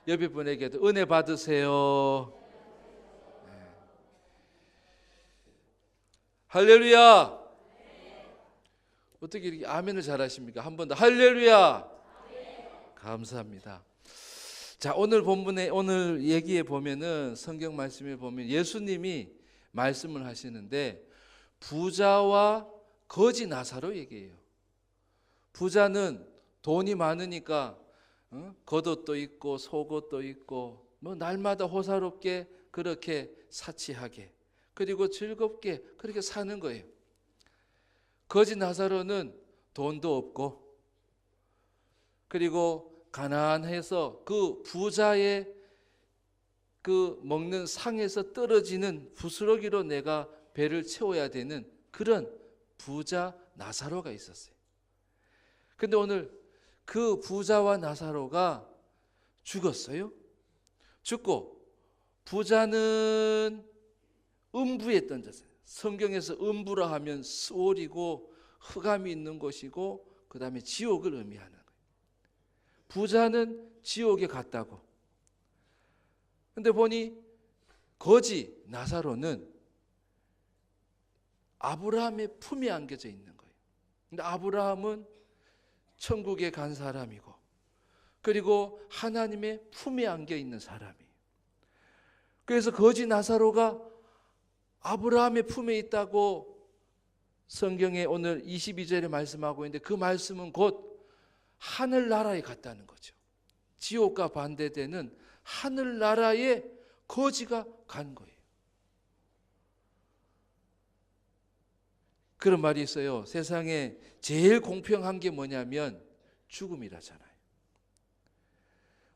옆에 분에게도 은혜 받으세요. 네. 할렐루야. 어떻게 이렇게 아멘을 잘하십니까? 한 번 더 할렐루야. 감사합니다. 자, 오늘 본문에 오늘 얘기에 보면은 성경 말씀에 보면 예수님이 말씀을 하시는데 부자와 거지 나사로 얘기해요. 부자는 돈이 많으니까 겉옷도 있고 속옷도 있고 뭐 날마다 호사롭게 그렇게 사치하게 그리고 즐겁게 그렇게 사는 거예요. 거지 나사로는 돈도 없고 그리고 가난해서 그 부자의 그 먹는 상에서 떨어지는 부스러기로 내가 배를 채워야 되는 그런 부자 나사로가 있었어요. 근데 오늘 그 부자와 나사로가 죽었어요. 죽고 부자는 음부에 던졌어요. 성경에서 음부라 하면 수월이고 흑암이 있는 곳이고 그 다음에 지옥을 의미하는 거예요. 부자는 지옥에 갔다고. 근데 보니 거지 나사로는 아브라함의 품에 안겨져 있는 거예요. 근데 아브라함은 천국에 간 사람이고 그리고 하나님의 품에 안겨 있는 사람이에요. 그래서 거지 나사로가 아브라함의 품에 있다고 성경에 오늘 22절에 말씀하고 있는데 그 말씀은 곧 하늘나라에 갔다는 거죠. 지옥과 반대되는 하늘나라에 거지가 간 거예요. 그런 말이 있어요. 세상에 제일 공평한 게 뭐냐면 죽음이라잖아요.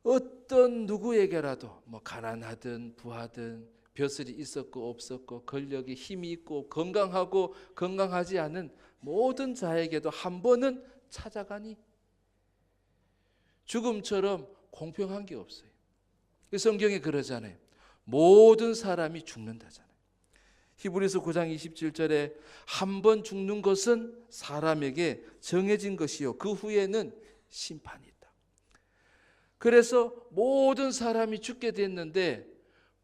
어떤 누구에게라도 뭐 가난하든 부하든 벼슬이 있었고 없었고 권력이 힘이 있고 건강하고 건강하지 않은 모든 자에게도 한 번은 찾아가니 죽음처럼 공평한 게 없어요. 성경에 그러잖아요. 모든 사람이 죽는다잖아요. 히브리서 9장 27절에 한 번 죽는 것은 사람에게 정해진 것이요 그 후에는 심판이 있다. 그래서 모든 사람이 죽게 됐는데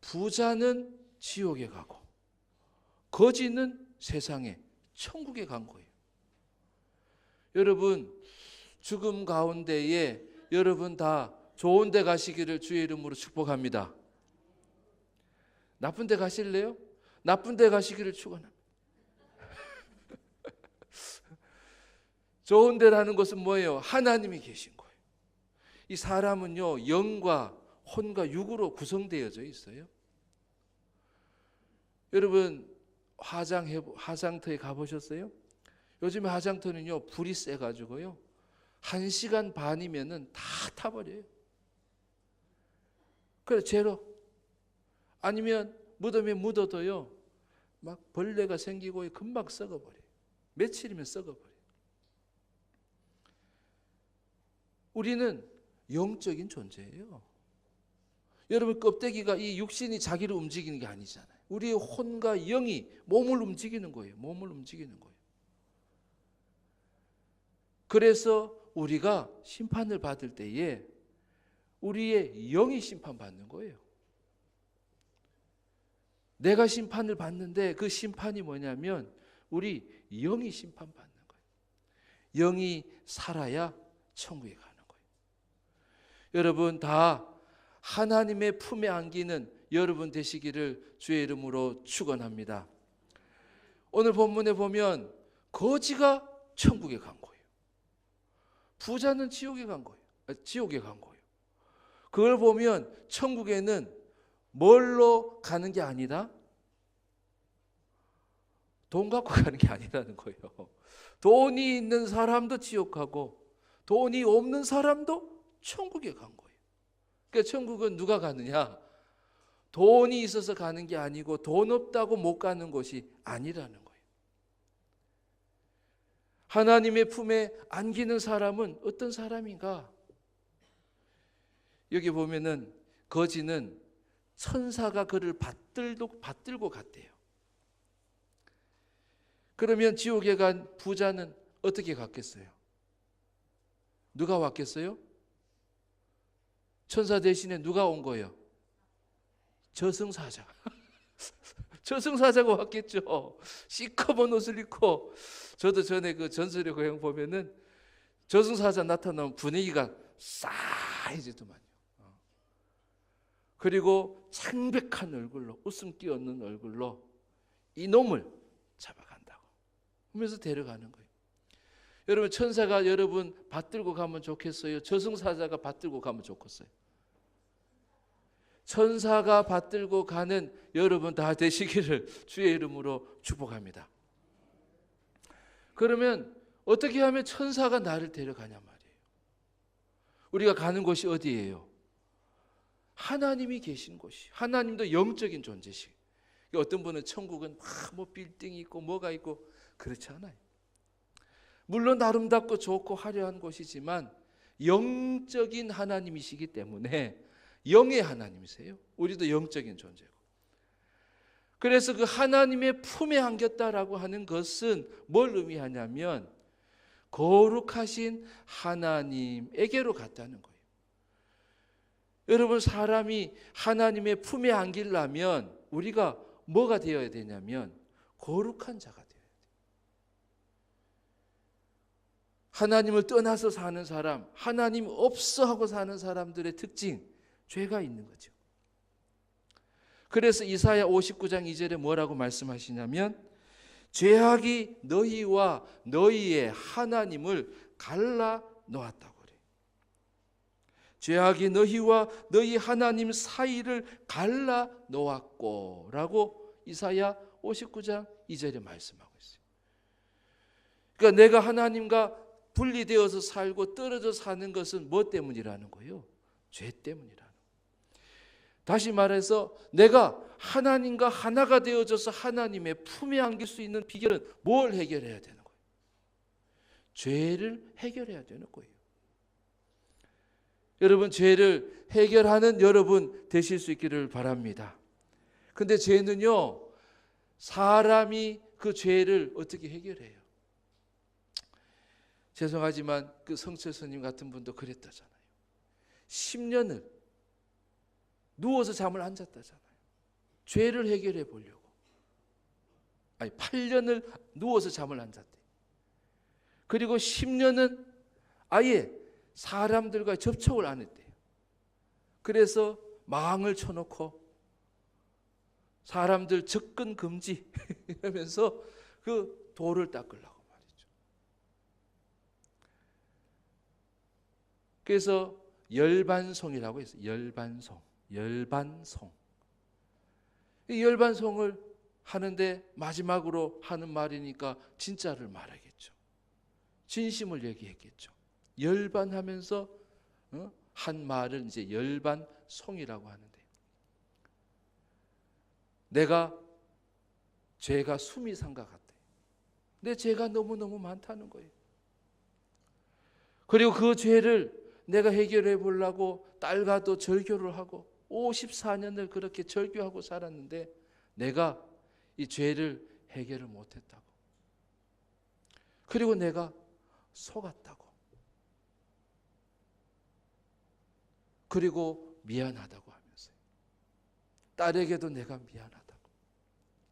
부자는 지옥에 가고 거지는 세상에 천국에 간 거예요. 여러분 죽음 가운데에 여러분 다 좋은 데 가시기를 주의 이름으로 축복합니다. 나쁜 데 가실래요? 나쁜 데 가시기를 축원합니다. 좋은 데라는 것은 뭐예요? 하나님이 계신 거예요. 이 사람은요 영과 혼과 육으로 구성되어져 있어요. 여러분 화장터에 가보셨어요? 요즘에 화장터는요 불이 세가지고요 1시간 반이면은 다 타버려요. 그래 제로 아니면 무덤에 묻어도요 막 벌레가 생기고 금방 썩어버려요. 며칠이면 썩어버려요. 우리는 영적인 존재예요. 여러분 껍데기가 이 육신이 자기를 움직이는 게 아니잖아요. 우리의 혼과 영이 몸을 움직이는 거예요. 몸을 움직이는 거예요. 그래서 우리가 심판을 받을 때에 우리의 영이 심판받는 거예요. 내가 심판을 받는데 그 심판이 뭐냐면 우리 영이 심판받는 거예요. 영이 살아야 천국에 가는 거예요. 여러분 다 하나님의 품에 안기는 여러분 되시기를 주의 이름으로 축원합니다. 오늘 본문에 보면 거지가 천국에 간 거예요. 부자는 지옥에 간 거예요. 지옥에 간 거예요. 그걸 보면 천국에는 뭘로 가는 게 아니다? 돈 갖고 가는 게 아니라는 거예요. 돈이 있는 사람도 지옥 가고 돈이 없는 사람도 천국에 간 거예요. 그러니까 천국은 누가 가느냐? 돈이 있어서 가는 게 아니고 돈 없다고 못 가는 곳이 아니라는 거예요. 하나님의 품에 안기는 사람은 어떤 사람인가? 여기 보면은 거지는 천사가 그를 받들고 갔대요. 그러면 지옥에 간 부자는 어떻게 갔겠어요? 누가 왔겠어요? 천사 대신에 누가 온 거예요? 저승사자. 저승사자가 왔겠죠. 시커먼 옷을 입고. 저도 전에 그 전설의 고향 보면은 저승사자 나타나면 분위기가 싸해지더만요. 그리고 창백한 얼굴로, 웃음 띄었는 얼굴로 이놈을 잡아간다고 하면서 데려가는 거예요. 여러분, 천사가 여러분 받들고 가면 좋겠어요? 저승사자가 받들고 가면 좋겠어요? 천사가 받들고 가는 여러분 다 되시기를 주의 이름으로 축복합니다. 그러면 어떻게 하면 천사가 나를 데려가냐 말이에요. 우리가 가는 곳이 어디예요? 하나님이 계신 곳이. 하나님도 영적인 존재시. 어떤 분은 천국은 뭐 빌딩이 있고 뭐가 있고 그렇지 않아요. 물론 아름답고 좋고 화려한 곳이지만 영적인 하나님이시기 때문에 영의 하나님이세요. 우리도 영적인 존재고. 그래서 그 하나님의 품에 안겼다라고 하는 것은 뭘 의미하냐면 거룩하신 하나님에게로 갔다는 거예요. 여러분, 사람이 하나님의 품에 안기려면 우리가 뭐가 되어야 되냐면 거룩한 자가 되어야 돼요. 하나님을 떠나서 사는 사람, 하나님 없어 하고 사는 사람들의 특징, 죄가 있는 거죠. 그래서 이사야 59장 2절에 뭐라고 말씀하시냐면 죄악이 너희와 너희의 하나님을 갈라 놓았다고 그래요. 죄악이 너희와 너희 하나님 사이를 갈라 놓았고 라고 이사야 59장 2절에 말씀하고 있어요. 그러니까 내가 하나님과 분리되어서 살고 떨어져 사는 것은 뭐 때문이라는 거예요? 죄 때문이라는 거예요. 다시 말해서 내가 하나님과 하나가 되어져서 하나님의 품에 안길 수 있는 비결은 뭘 해결해야 되는 거예요? 죄를 해결해야 되는 거예요. 여러분, 죄를 해결하는 여러분 되실 수 있기를 바랍니다. 근데 죄는요, 사람이 그 죄를 어떻게 해결해요? 죄송하지만 그 성철 스님 같은 분도 그랬다잖아요. 10년을 누워서 잠을 안 잤다잖아요. 죄를 해결해 보려고. 아니, 8년을 누워서 잠을 안 잤대. 그리고 10년은 아예 사람들과 접촉을 안 했대요. 그래서 망을 쳐놓고 사람들 접근 금지 이러면서 그 돌을 닦으려고 말이죠. 그래서 열반송이라고 했어요. 열반송. 이 열반송을 하는데 마지막으로 하는 말이니까 진짜를 말하겠죠. 진심을 얘기했겠죠. 열반하면서 한 말을 이제 열반송이라고 하는데, 내가 죄가 숨이 산 것 같아. 내 죄가 너무너무 많다는 거예요. 그리고 그 죄를 내가 해결해 보려고 딸과도 절교를 하고 54년을 그렇게 절교하고 살았는데 내가 이 죄를 해결을 못했다고. 그리고 내가 속았다고. 그리고 미안하다고 하면서 딸에게도 내가 미안하다고.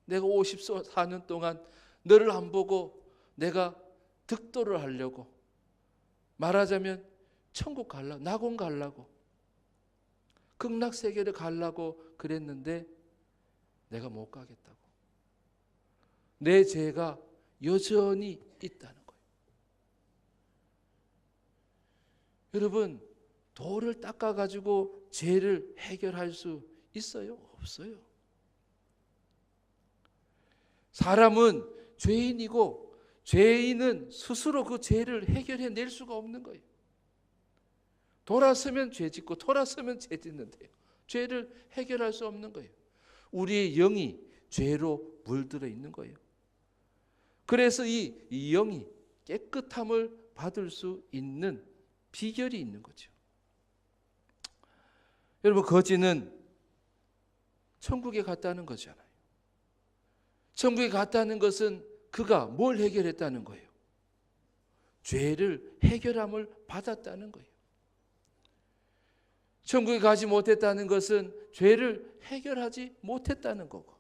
내가 54년 동안 너를 안 보고 내가 득도를 하려고, 말하자면 천국 가려고, 낙원 가려고, 극락세계를 가려고 그랬는데 내가 못 가겠다고. 내 죄가 여전히 있다는 거예요. 여러분, 돌을 닦아가지고 죄를 해결할 수 있어요? 없어요. 사람은 죄인이고 죄인은 스스로 그 죄를 해결해낼 수가 없는 거예요. 돌아서면 죄 짓고 돌아서면 죄 짓는데요. 죄를 해결할 수 없는 거예요. 우리의 영이 죄로 물들어 있는 거예요. 그래서 이 영이 깨끗함을 받을 수 있는 비결이 있는 거죠. 여러분, 거지는 천국에 갔다는 거잖아요. 천국에 갔다는 것은 그가 뭘 해결했다는 거예요? 죄를 해결함을 받았다는 거예요. 천국에 가지 못했다는 것은 죄를 해결하지 못했다는 거고.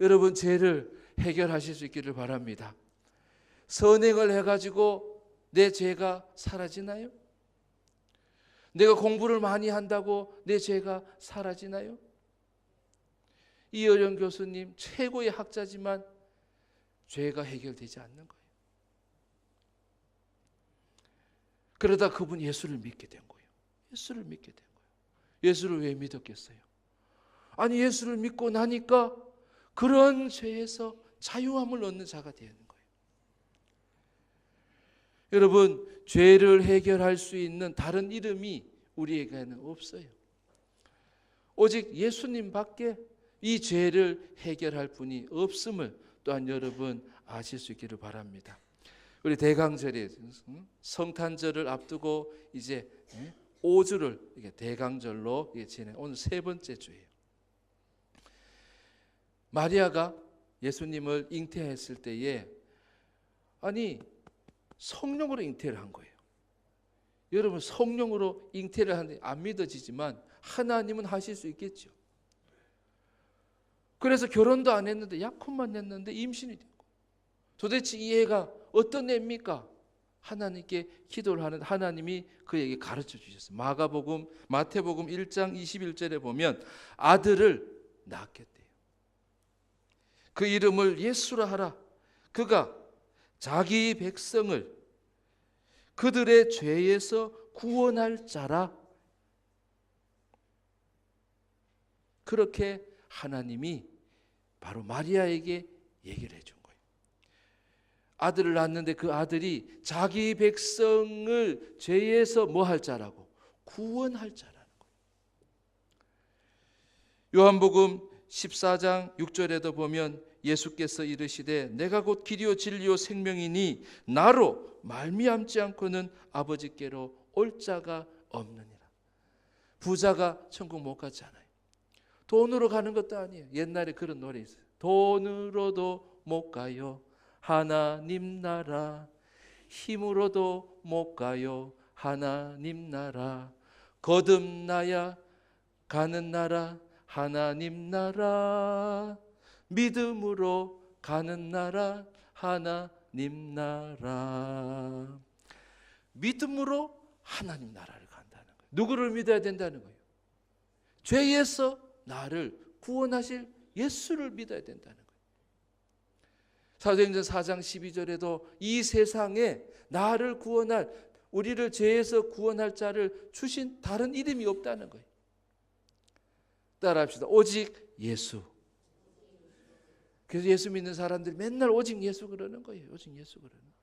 여러분, 죄를 해결하실 수 있기를 바랍니다. 선행을 해가지고 내 죄가 사라지나요? 내가 공부를 많이 한다고 내 죄가 사라지나요? 이어령 교수님 최고의 학자지만 죄가 해결되지 않는 거예요. 그러다 그분 예수를 믿게 된 거예요. 예수를 믿게 된 거예요. 예수를 왜 믿었겠어요? 아니, 예수를 믿고 나니까 그런 죄에서 자유함을 얻는 자가 되는 거예요. 여러분, 죄를 해결할 수 있는 다른 이름이 우리에게는 없어요. 오직 예수님밖에 이 죄를 해결할 분이 없음을 또한 여러분 아실 수 있기를 바랍니다. 우리 대강절에 성탄절을 앞두고 이제 5주를 대강절로 지내 오늘 세 번째 주예요. 마리아가 예수님을 잉태했을 때에 아니 성령으로 잉태를 한 거예요. 여러분, 성령으로 잉태를 하는데 안 믿어지지만 하나님은 하실 수 있겠죠. 그래서 결혼도 안 했는데 약혼만 했는데 임신이 된 거예요. 도대체 이 애가 어떤 애입니까? 하나님께 기도를 하는 하나님이 그에게 가르쳐 주셨어요. 마태복음 1장 21절에 보면 아들을 낳겠대요. 그 이름을 예수라 하라. 그가 자기 백성을 그들의 죄에서 구원할 자라. 그렇게 하나님이 바로 마리아에게 얘기를 해준 거예요. 아들을 낳았는데 그 아들이 자기 백성을 죄에서 뭐 할 자라고? 구원할 자라는 거예요. 요한복음 14장 6절에도 보면 예수께서 이르시되 내가 곧 길이요 진리요 생명이니 나로 말미암지 않고는 아버지께로 올 자가 없느니라. 부자가 천국 못 가잖아요. 돈으로 가는 것도 아니에요. 옛날에 그런 노래 있어요. 돈으로도 못 가요 하나님 나라, 힘으로도 못 가요 하나님 나라, 거듭나야 가는 나라 하나님 나라, 믿음으로 가는 나라 하나님 나라. 믿음으로 하나님 나라를 간다는 거예요. 누구를 믿어야 된다는 거예요? 죄에서 나를 구원하실 예수를 믿어야 된다는 거예요. 사도행전 4장 12절에도 이 세상에 나를 구원할, 우리를 죄에서 구원할 자를 주신 다른 이름이 없다는 거예요. 따라합시다. 오직 예수. 그래서 예수 믿는 사람들이 맨날 오직 예수 그러는 거예요. 오직 예수 그러는 거예요.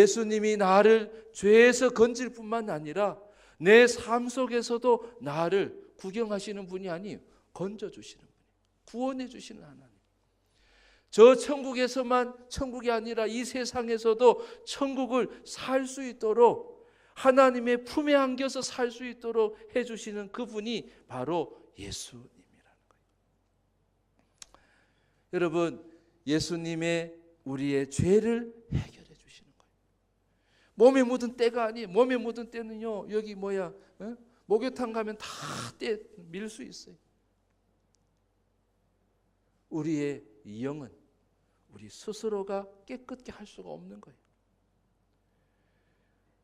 예수님이 나를 죄에서 건질 뿐만 아니라 내 삶 속에서도 나를 구경하시는 분이 아니에요. 건져주시는 분이에요. 구원해 주시는 하나님. 저 천국에서만 천국이 아니라 이 세상에서도 천국을 살 수 있도록 하나님의 품에 안겨서 살 수 있도록 해주시는 그분이 바로 예수님이라는 거예요. 여러분, 예수님의 우리의 죄를 해결해 주시는 거예요. 몸에 묻은 때가 아니에요. 몸에 묻은 때는요, 여기 목욕탕 가면 다 때 밀 수 있어요. 우리의 영은 우리 스스로가 깨끗게 할 수가 없는 거예요.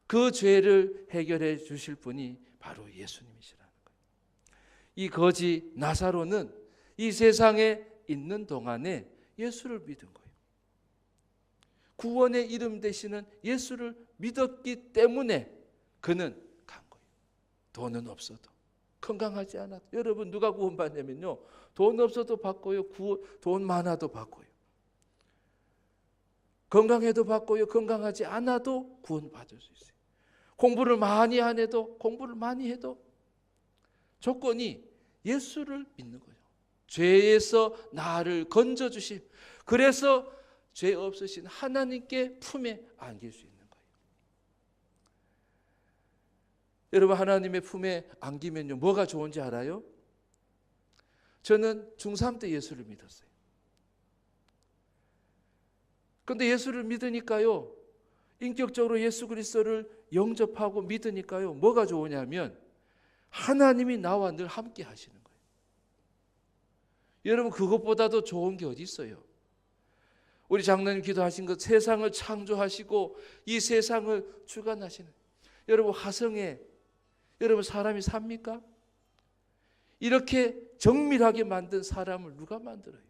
그 죄를 해결해 주실 분이 바로 예수님이시라는 거예요. 이 거지 나사로는 이 세상에 있는 동안에 예수를 믿은 거예요. 구원의 이름 되시는 예수를 믿었기 때문에 그는 간 거예요. 돈은 없어도, 건강하지 않아도. 여러분, 누가 구원받냐면요, 돈 없어도 받고요, 돈 많아도 받고요, 건강해도 받고요, 건강하지 않아도 구원받을 수 있어요. 공부를 많이 안 해도, 공부를 많이 해도 조건이 예수를 믿는 거예요. 죄에서 나를 건져주심, 그래서 죄 없으신 하나님께 품에 안길 수 있는 거예요. 여러분, 하나님의 품에 안기면요, 뭐가 좋은지 알아요? 저는 중3 때 예수를 믿었어요. 그런데 예수를 믿으니까요, 인격적으로 예수 그리스도를 영접하고 믿으니까요, 뭐가 좋으냐면 하나님이 나와 늘 함께 하시는 거예요. 여러분, 그것보다도 좋은 게 어디 있어요? 우리 장로님 기도하신 것, 세상을 창조하시고 이 세상을 주관하시는, 여러분 화성에 여러분 사람이 삽니까? 이렇게 정밀하게 만든 사람을 누가 만들어요?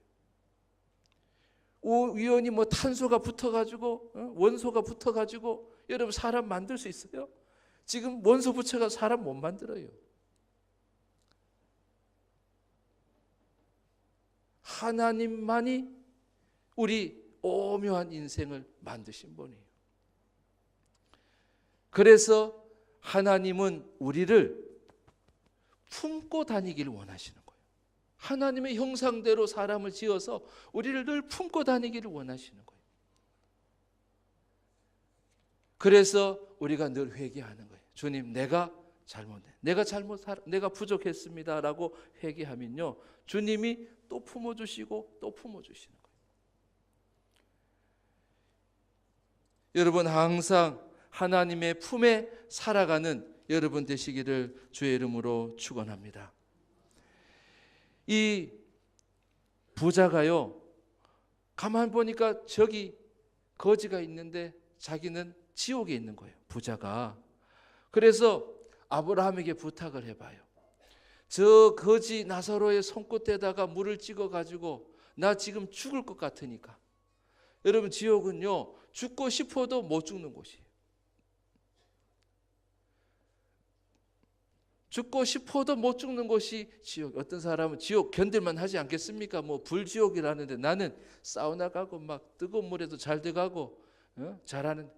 우연히 뭐 탄소가 붙어가지고 원소가 붙어가지고 여러분 사람 만들 수 있어요? 지금 원소 붙여가 사람 못 만들어요. 하나님만이 우리 오묘한 인생을 만드신 분이에요. 그래서 하나님은 우리를 품고 다니기를 원하시는 거예요. 하나님의 형상대로 사람을 지어서 우리를 늘 품고 다니기를 원하시는 거예요. 그래서 우리가 늘 회개하는 거예요. 주님, 내가 내가 부족했습니다라고 회개하면요, 주님이 또 품어주시고 또 품어주시는 거예요. 여러분, 항상 하나님의 품에 살아가는 여러분 되시기를 주의 이름으로 축원합니다. 이 부자가요, 가만 보니까 저기 거지가 있는데 자기는 지옥에 있는 거예요, 부자가. 그래서 아브라함에게 부탁을 해봐요. 저 거지 나사로의 손끝에다가 물을 찍어 가지고 나 지금 죽을 것 같으니까. 여러분, 지옥은요, 죽고 싶어도 못 죽는 곳이에요. 죽고 싶어도 못 죽는 곳이 지옥. 어떤 사람은 지옥 견딜만 하지 않겠습니까? 뭐 불지옥이라는데 나는 사우나 가고 막 뜨거운 물에도 잘 들어가고 잘하는.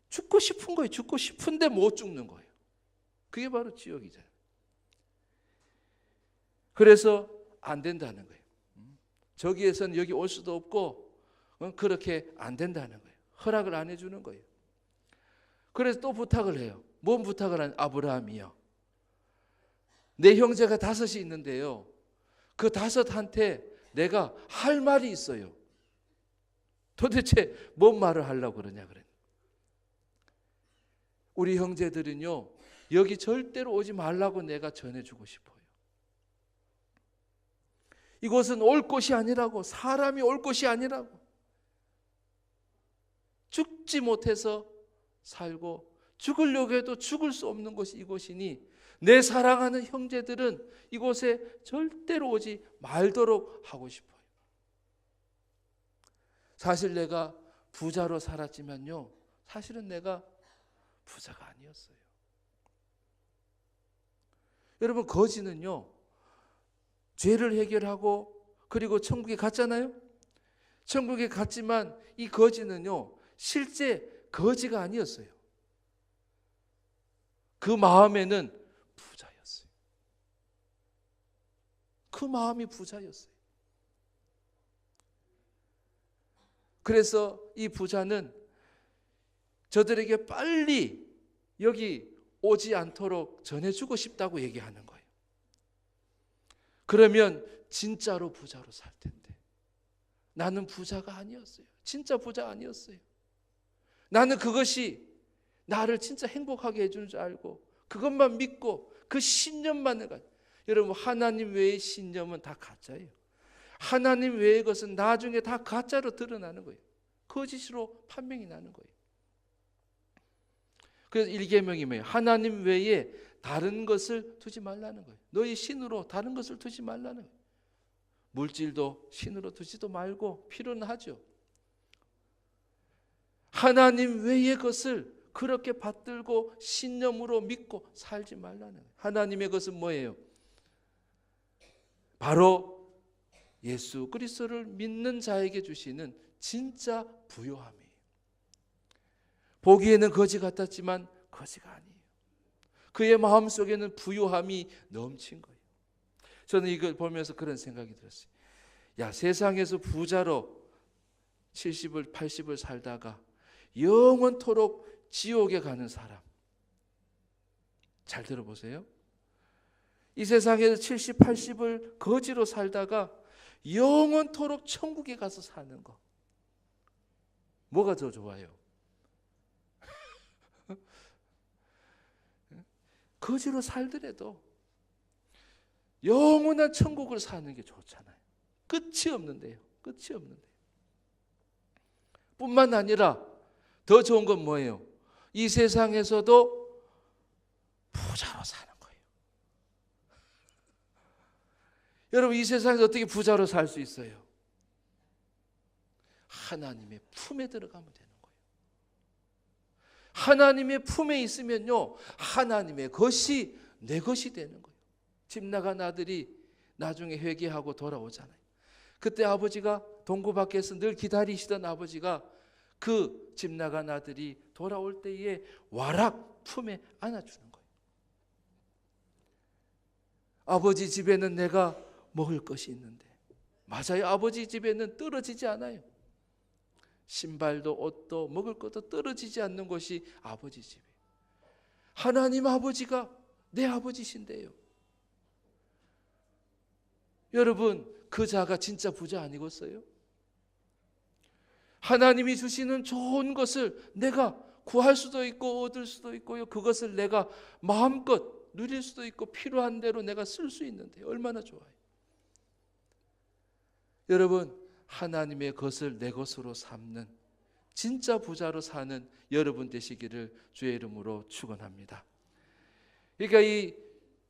죽고 싶은 거예요. 죽고 싶은데 못 죽는 거예요. 그게 바로 지옥이잖아요. 그래서 안 된다는 거예요. 저기에서는 여기 올 수도 없고 그렇게 안 된다는 거예요. 허락을 안 해주는 거예요. 그래서 또 부탁을 해요. 뭔 부탁을 하는? 아브라함이요, 내 형제가 5이 있는데요, 그 5한테 내가 할 말이 있어요. 도대체 뭔 말을 하려고 그러냐 그래. 우리 형제들은요, 여기 절대로 오지 말라고 내가 전해주고 싶어요. 이곳은 올 곳이 아니라고, 사람이 올 곳이 아니라고. 죽지 못해서 살고 죽으려고 해도 죽을 수 없는 곳이 이곳이니 내 사랑하는 형제들은 이곳에 절대로 오지 말도록 하고 싶어요. 사실 내가 부자로 살았지만요, 사실은 내가 부자가 아니었어요. 여러분, 거지는요, 죄를 해결하고 그리고 천국에 갔잖아요. 천국에 갔지만 이 거지는요, 실제 거지가 아니었어요. 그 마음에는 부자였어요. 그 마음이 부자였어요. 그래서 이 부자는 저들에게 빨리 여기 오지 않도록 전해주고 싶다고 얘기하는 거예요. 그러면 진짜로 부자로 살 텐데. 나는 부자가 아니었어요. 진짜 부자 아니었어요. 나는 그것이 나를 진짜 행복하게 해주는 줄 알고 그것만 믿고 그 신념만을 가지고. 여러분, 하나님 외의 신념은 다 가짜예요. 하나님 외의 것은 나중에 다 가짜로 드러나는 거예요. 거짓으로 판명이 나는 거예요. 그래서 1계명이 뭐예요? 하나님 외에 다른 것을 두지 말라는 거예요. 너희 신으로 다른 것을 두지 말라는 거예요. 물질도 신으로 두지도 말고 필요는 하죠. 하나님 외의 것을 그렇게 받들고 신념으로 믿고 살지 말라는 거예요. 하나님의 것은 뭐예요? 바로 예수 그리스도를 믿는 자에게 주시는 진짜 부요함이에요. 보기에는 거지 같았지만 거지가 아니에요. 그의 마음속에는 부요함이 넘친 거예요. 저는 이걸 보면서 그런 생각이 들었어요. 야, 세상에서 부자로 70을 80을 살다가 영원토록 지옥에 가는 사람, 잘 들어보세요. 이 세상에서 70, 80을 거지로 살다가 영원토록 천국에 가서 사는 거, 뭐가 더 좋아요? 거지로 살더라도 영원한 천국을 사는 게 좋잖아요. 끝이 없는데요. 끝이 없는데요. 뿐만 아니라 더 좋은 건 뭐예요? 이 세상에서도 부자로 사는 거예요. 여러분, 이 세상에서 어떻게 부자로 살 수 있어요? 하나님의 품에 들어가면 되는 거예요. 하나님의 품에 있으면요, 하나님의 것이 내 것이 되는 거예요. 집 나간 아들이 나중에 회개하고 돌아오잖아요. 그때 아버지가 동구 밖에서 늘 기다리시던 아버지가 그 집 나간 아들이 돌아올 때에 와락 품에 안아주는 거예요. 아버지 집에는 내가 먹을 것이 있는데, 맞아요. 아버지 집에는 떨어지지 않아요. 신발도 옷도 먹을 것도 떨어지지 않는 곳이 아버지 집이에요. 하나님 아버지가 내 아버지신데요. 여러분, 그 자가 진짜 부자 아니겠어요? 하나님이 주시는 좋은 것을 내가 구할 수도 있고 얻을 수도 있고요. 그것을 내가 마음껏 누릴 수도 있고 필요한 대로 내가 쓸 수 있는데 얼마나 좋아요. 여러분, 하나님의 것을 내 것으로 삼는 진짜 부자로 사는 여러분 되시기를 주의 이름으로 축원합니다. 그러니까 이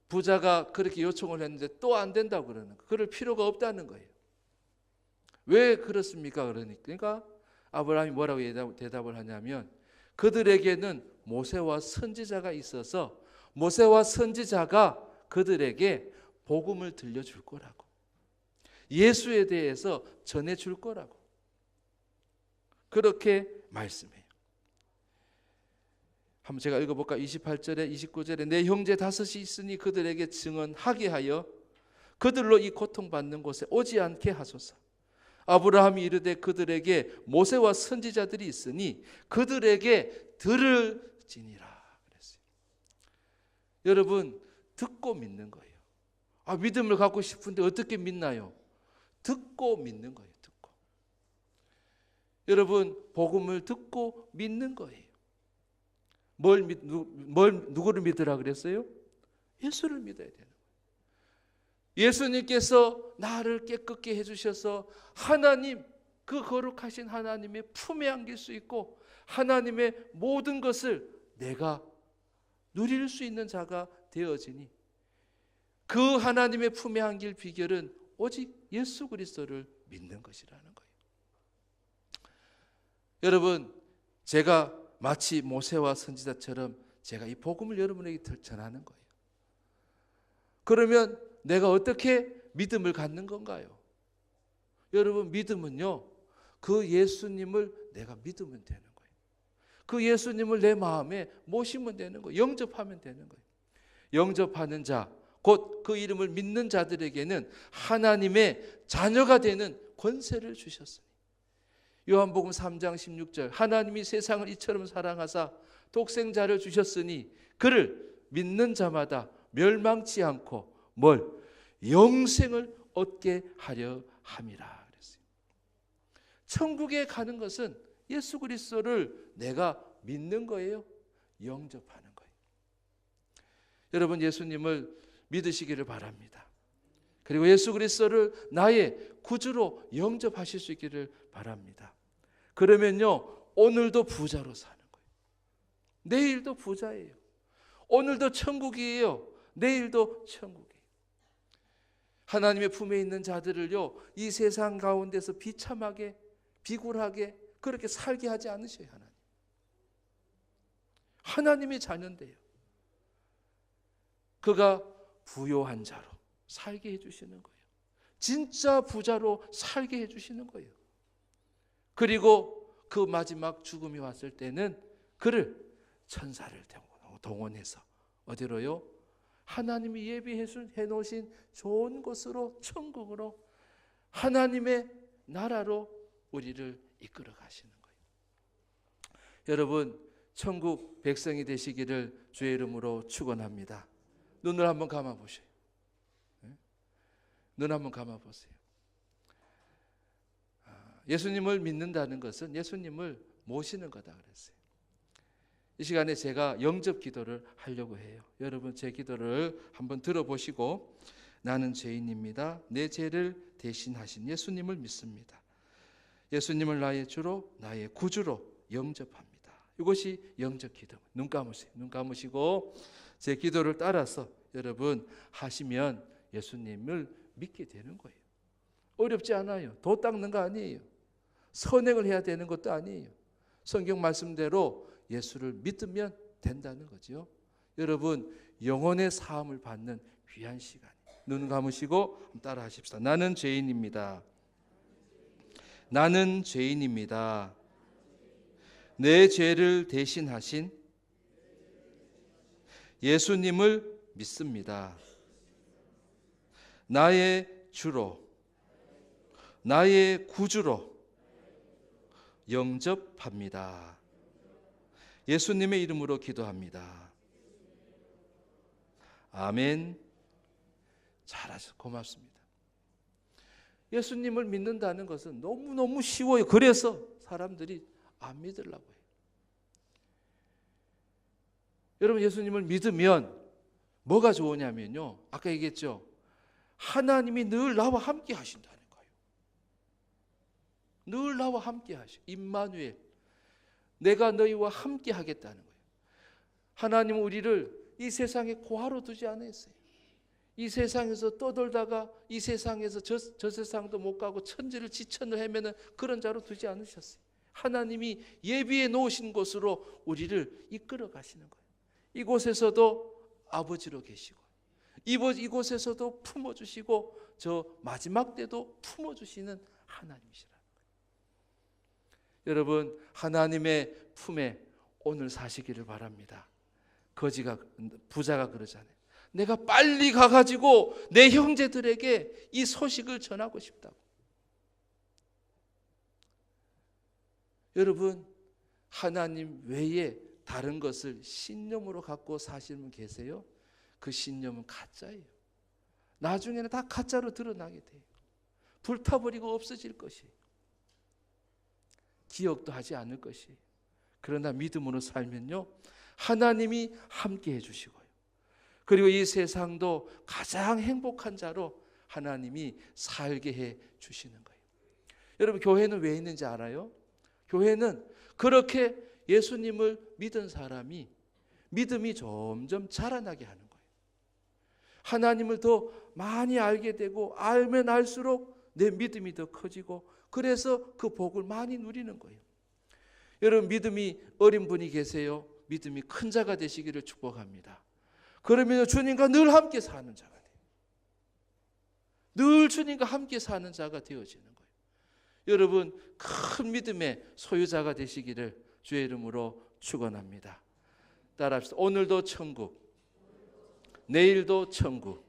부자가 그렇게 요청을 했는데 또 안 된다고 그러는 거예요. 그럴 필요가 없다는 거예요. 왜 그렇습니까? 그러니까 아브라함이 뭐라고 대답을 하냐면, 그들에게는 모세와 선지자가 있어서 모세와 선지자가 그들에게 복음을 들려줄 거라고, 예수에 대해서 전해줄 거라고 그렇게 말씀해요. 한번 제가 읽어볼까? 28절에 29절에 내 형제 다섯이 있으니 그들에게 증언하게 하여 그들로 이 고통받는 곳에 오지 않게 하소서. 아브라함이 이르되 그들에게 모세와 선지자들이 있으니 그들에게 들을지니라 그랬어요. 여러분, 듣고 믿는 거예요. 믿음을 갖고 싶은데 어떻게 믿나요? 듣고 믿는 거예요. 듣고. 여러분, 복음을 듣고 믿는 거예요. 누구를 믿으라 그랬어요? 예수를 믿어야 되는 거예요. 예수님께서 나를 깨끗게 해주셔서 하나님, 그 거룩하신 하나님의 품에 안길 수 있고 하나님의 모든 것을 내가 누릴 수 있는 자가 되어지니, 그 하나님의 품에 안길 비결은 오직 예수 그리스도를 믿는 것이라는 거예요. 여러분, 제가 마치 모세와 선지자처럼 제가 이 복음을 여러분에게 전하는 거예요. 그러면 내가 어떻게 믿음을 갖는 건가요? 여러분, 믿음은요, 그 예수님을 내가 믿으면 되는 거예요. 그 예수님을 내 마음에 모시면 되는 거예요. 영접하면 되는 거예요. 영접하는 자, 곧 그 이름을 믿는 자들에게는 하나님의 자녀가 되는 권세를 주셨으니, 요한복음 3장 16절 하나님이 세상을 이처럼 사랑하사 독생자를 주셨으니 그를 믿는 자마다 멸망치 않고 영생을 얻게 하려 함이라 그랬어요. 천국에 가는 것은 예수 그리스도를 내가 믿는 거예요. 영접하는 거예요. 여러분, 예수님을 믿으시기를 바랍니다. 그리고 예수 그리스도를 나의 구주로 영접하실 수 있기를 바랍니다. 그러면요, 오늘도 부자로 사는 거예요. 내일도 부자예요. 오늘도 천국이에요. 내일도 천국이에요. 하나님의 품에 있는 자들을요, 이 세상 가운데서 비참하게, 비굴하게 그렇게 살게 하지 않으셔요. 하나님의 자녀인데요, 그가 부요한 자로 살게 해주시는 거예요. 진짜 부자로 살게 해주시는 거예요. 그리고 그 마지막 죽음이 왔을 때는 그를 천사를 동원해서 어디로요? 하나님이 예비해 놓으신 좋은 곳으로, 천국으로, 하나님의 나라로 우리를 이끌어 가시는 거예요. 여러분, 천국 백성이 되시기를 주의 이름으로 축원합니다. 눈을 한번 감아 보세요. 눈 한번 감아 보세요. 예수님을 믿는다는 것은 예수님을 모시는 거다 그랬어요. 이 시간에 제가 영접 기도를 하려고 해요. 여러분 제 기도를 한번 들어보시고, 나는 죄인입니다. 내 죄를 대신하신 예수님을 믿습니다. 예수님을 나의 주로, 나의 구주로 영접합니다. 이것이 영접 기도. 눈 감으세요. 눈 감으시고 제 기도를 따라서 여러분 하시면 예수님을 믿게 되는 거예요. 어렵지 않아요. 도 닦는 거 아니에요. 선행을 해야 되는 것도 아니에요. 성경 말씀대로 예수를 믿으면 된다는 거죠. 여러분 영혼의 사함을 받는 귀한 시간. 눈 감으시고 따라 하십시다. 나는 죄인입니다. 나는 죄인입니다. 내 죄를 대신하신 예수님을 믿습니다. 나의 주로, 나의 구주로 영접합니다. 예수님의 이름으로 기도합니다. 아멘. 잘하셔서 고맙습니다. 예수님을 믿는다는 것은 너무너무 쉬워요. 그래서 사람들이 안 믿으려고 해요. 여러분 예수님을 믿으면 뭐가 좋으냐면요, 아까 얘기했죠, 하나님이 늘 나와 함께 하신다는 거예요. 늘 나와 함께 하셔. 임마누엘, 내가 너희와 함께 하겠다는 거예요. 하나님은 우리를 이 세상에 고아로 두지 않았어요. 이 세상에서 떠돌다가 이 세상에서 저 세상도 못 가고 천지를 지천을 헤매는 그런 자로 두지 않으셨어요. 하나님이 예비해 놓으신 곳으로 우리를 이끌어 가시는 거예요. 이곳에서도 아버지로 계시고 이곳에서도 품어주시고 저 마지막 때도 품어주시는 하나님이시라는 거예요. 여러분 하나님의 품에 오늘 사시기를 바랍니다. 부자가 그러잖아요. 내가 빨리 가가지고 내 형제들에게 이 소식을 전하고 싶다고. 여러분 하나님 외에 다른 것을 신념으로 갖고 사시는 분 계세요? 그 신념은 가짜예요. 나중에는 다 가짜로 드러나게 돼요. 불타버리고 없어질 것이에요. 기억도 하지 않을 것이에요. 그러나 믿음으로 살면요, 하나님이 함께 해주시고요, 그리고 이 세상도 가장 행복한 자로 하나님이 살게 해 주시는 거예요. 여러분 교회는 왜 있는지 알아요? 교회는 그렇게 예수님을 믿은 사람이 믿음이 점점 자라나게 하는 거예요. 하나님을 더 많이 알게 되고 알면 알수록 내 믿음이 더 커지고 그래서 그 복을 많이 누리는 거예요. 여러분 믿음이 어린 분이 계세요? 믿음이 큰 자가 되시기를 축복합니다. 그러면 주님과 늘 함께 사는 자가 돼요. 늘 주님과 함께 사는 자가 되어지는 거예요. 여러분 큰 믿음의 소유자가 되시기를 주의 이름으로 축원합니다. 따라합시다. 오늘도 천국, 내일도 천국.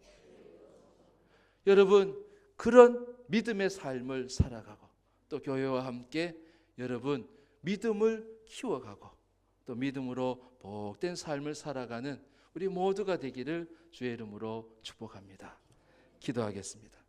여러분 그런 믿음의 삶을 살아가고 또 교회와 함께 여러분 믿음을 키워가고 또 믿음으로 복된 삶을 살아가는 우리 모두가 되기를 주의 이름으로 축복합니다. 기도하겠습니다.